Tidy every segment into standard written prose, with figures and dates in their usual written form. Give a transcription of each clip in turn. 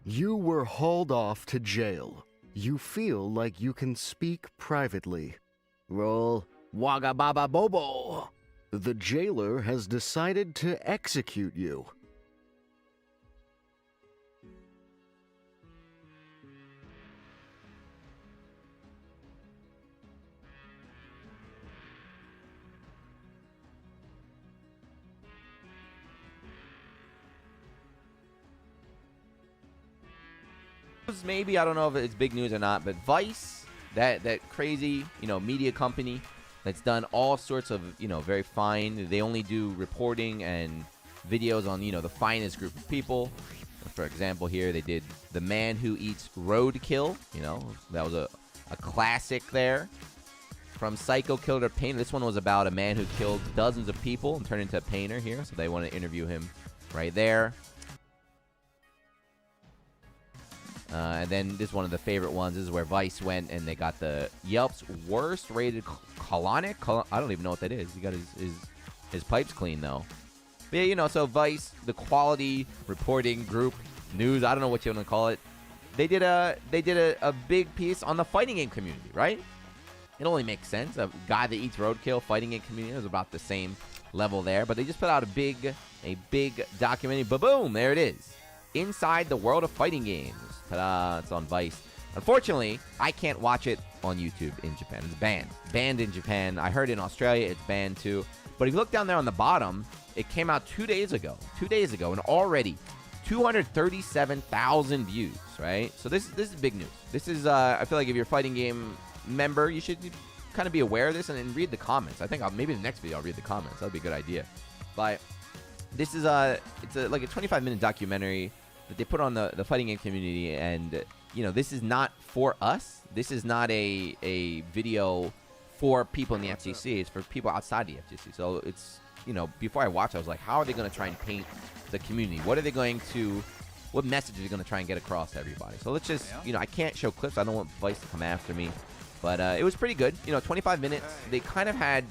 You were hauled off to jail. You feel like you can speak privately. Roll Wagga Baba Bobo. The jailer has decided to execute you. Maybe, I don't know if it's big news or not, but Vice, that crazy, media company that's done all sorts of, very fine. They only do reporting and videos on, the finest group of people. For example, here they did The Man Who Eats Roadkill. That was a classic there. From Psycho Killer to Painter. This one was about a man who killed dozens of people and turned into a painter here. So they want to interview him right there. And then this is one of the favorite ones. This is where Vice went and they got the Yelp's worst rated colonic. I don't even know what that is. He got his pipes clean though. But yeah, so Vice, the quality reporting group, news, I don't know what you want to call it. They did a big piece on the fighting game community, right? It only makes sense. A guy that eats roadkill, fighting game community is about the same level there. But they just put out a big documentary. Ba-boom, there it is. Inside the world of fighting games. Ta-da, it's on Vice. Unfortunately, I can't watch it on YouTube in Japan. It's banned. Banned in Japan. I heard in Australia it's banned too. But if you look down there on the bottom, it came out 2 days ago. 2 days ago, and already 237,000 views, right? So this is big news. This is, I feel like if you're a fighting game member, you should kind of be aware of this and read the comments. I think maybe in the next video I'll read the comments. That would be a good idea. But this is like a 25-minute documentary that they put on the fighting game community, and this is not for us. This is not a video for people in the FGC. It's for people outside the FGC. So it's before I watched, I was like, how are they going to try and paint the community? What message are they going to try and get across to everybody? So let's just I can't show clips. I don't want Vice to come after me, but it was pretty good. 25 minutes. They kind of had,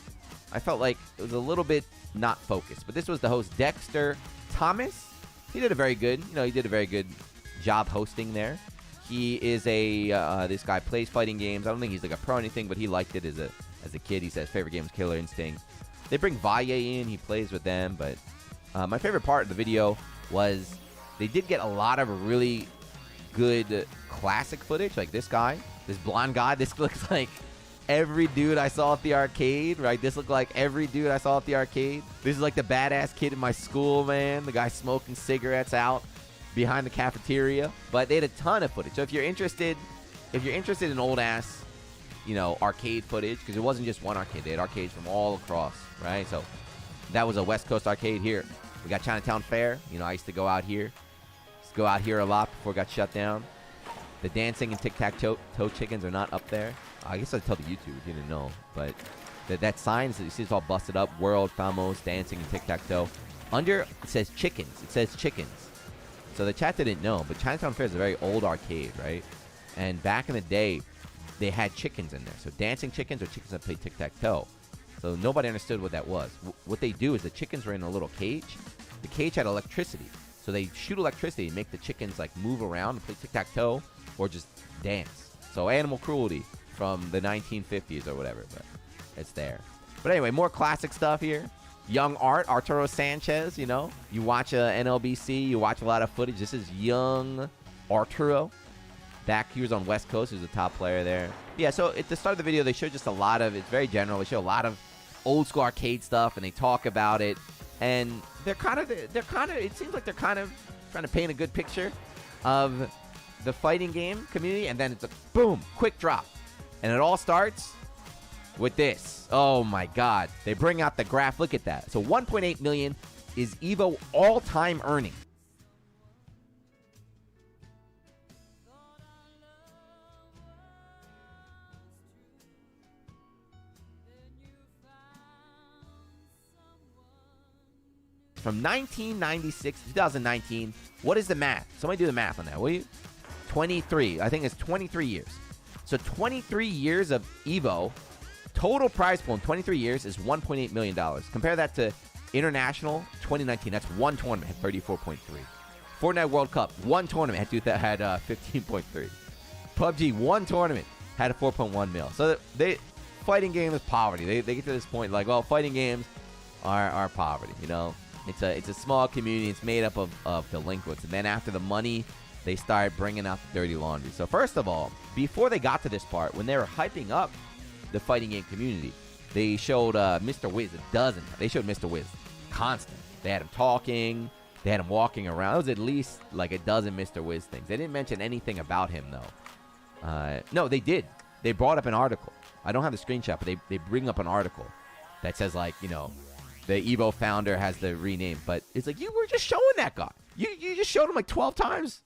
I felt like it was a little bit not focused, but this was the host, Dexter Thomas. He did a very good, job hosting there. He is this guy plays fighting games. I don't think he's like a pro or anything, but he liked it as a kid. He says favorite game is Killer Instinct. They bring Valle in. He plays with them, but my favorite part of the video was they did get a lot of really good classic footage. Like this guy, this blonde guy. This looks like every dude I saw at the arcade, right? This looked like every dude I saw at the arcade. This is like the badass kid in my school, man. The guy smoking cigarettes out behind the cafeteria. But they had a ton of footage. So if you're interested in old ass, arcade footage, because it wasn't just one arcade. They had arcades from all across, right? So that was a West Coast arcade here. We got Chinatown Fair. I used to go out here. A lot before it got shut down. The dancing and tic-tac-toe chickens are not up there. I guess I'd tell the YouTube if you didn't know. But that sign, you see it's all busted up. World Famos, dancing and tic-tac-toe. Under, it says chickens. It says chickens. So the chat didn't know, but Chinatown Fair is a very old arcade, right? And back in the day, they had chickens in there. So dancing chickens or chickens that play tic-tac-toe. So nobody understood what that was. What they do is the chickens were in a little cage. The cage had electricity. So they shoot electricity and make the chickens like move around and play tic-tac-toe or just dance. So animal cruelty from the 1950s or whatever, but it's there. But anyway, more classic stuff here. Young Arturo Sanchez, you watch NLBC, you watch a lot of footage. This is young Arturo. Back, he was on West Coast, he was a top player there. Yeah, so at the start of the video, they show just a lot of, it's very general, they show a lot of old school arcade stuff, and they talk about it. And it seems like they're kind of trying to paint a good picture of the fighting game community, and then it's a boom, quick drop. And it all starts with this. Oh my God. They bring out the graph. Look at that. So 1.8 million is EVO all-time earning. From 1996 to 2019, what is the math? Somebody do the math on that, will you? 23. I think it's 23 years. So 23 years of EVO, total prize pool in 23 years is $1.8 million. Compare that to International 2019. That's one tournament, had 34.3. Fortnite World Cup, one tournament had 15.3. PUBG, one tournament had a 4.1 mil. So fighting game is poverty. They get to this point like, well, fighting games are poverty. You know, it's a small community. It's made up of delinquents, and then after the money, they start bringing out the dirty laundry. So first of all, before they got to this part, when they were hyping up the fighting game community, they showed Mr. Wiz a dozen. They showed Mr. Wiz constant. They had him talking. They had him walking around. It was at least like a dozen Mr. Wiz things. They didn't mention anything about him, though. No, they did. They brought up an article. I don't have the screenshot, but they bring up an article that says, like, you know, the Evo founder has the rename. But it's like, you were just showing that guy. You just showed him like 12 times.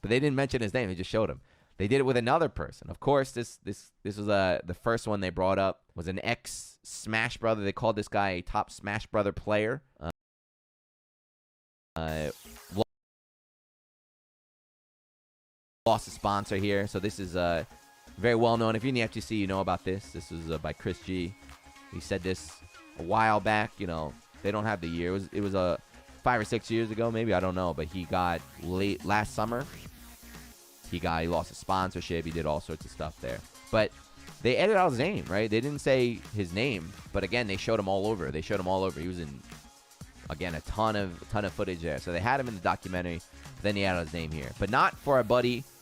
But they didn't mention his name. They just showed him. They did it with another person. Of course, this was the first one they brought up was an ex-Smash Brother. They called this guy a top Smash Brother player. Lost a sponsor here. So this is very well known. If you're in the FGC, you know about this. This was by Chris G. He said this a while back. You know, they don't have the year. It was 5 or 6 years ago, maybe, I don't know. But he got last summer. He lost a sponsorship. He did all sorts of stuff there. But they edited out his name, right? They didn't say his name, but again, they showed him all over. He was in, again, a ton of footage there. So they had him in the documentary. But then he added his name here, but not for our buddy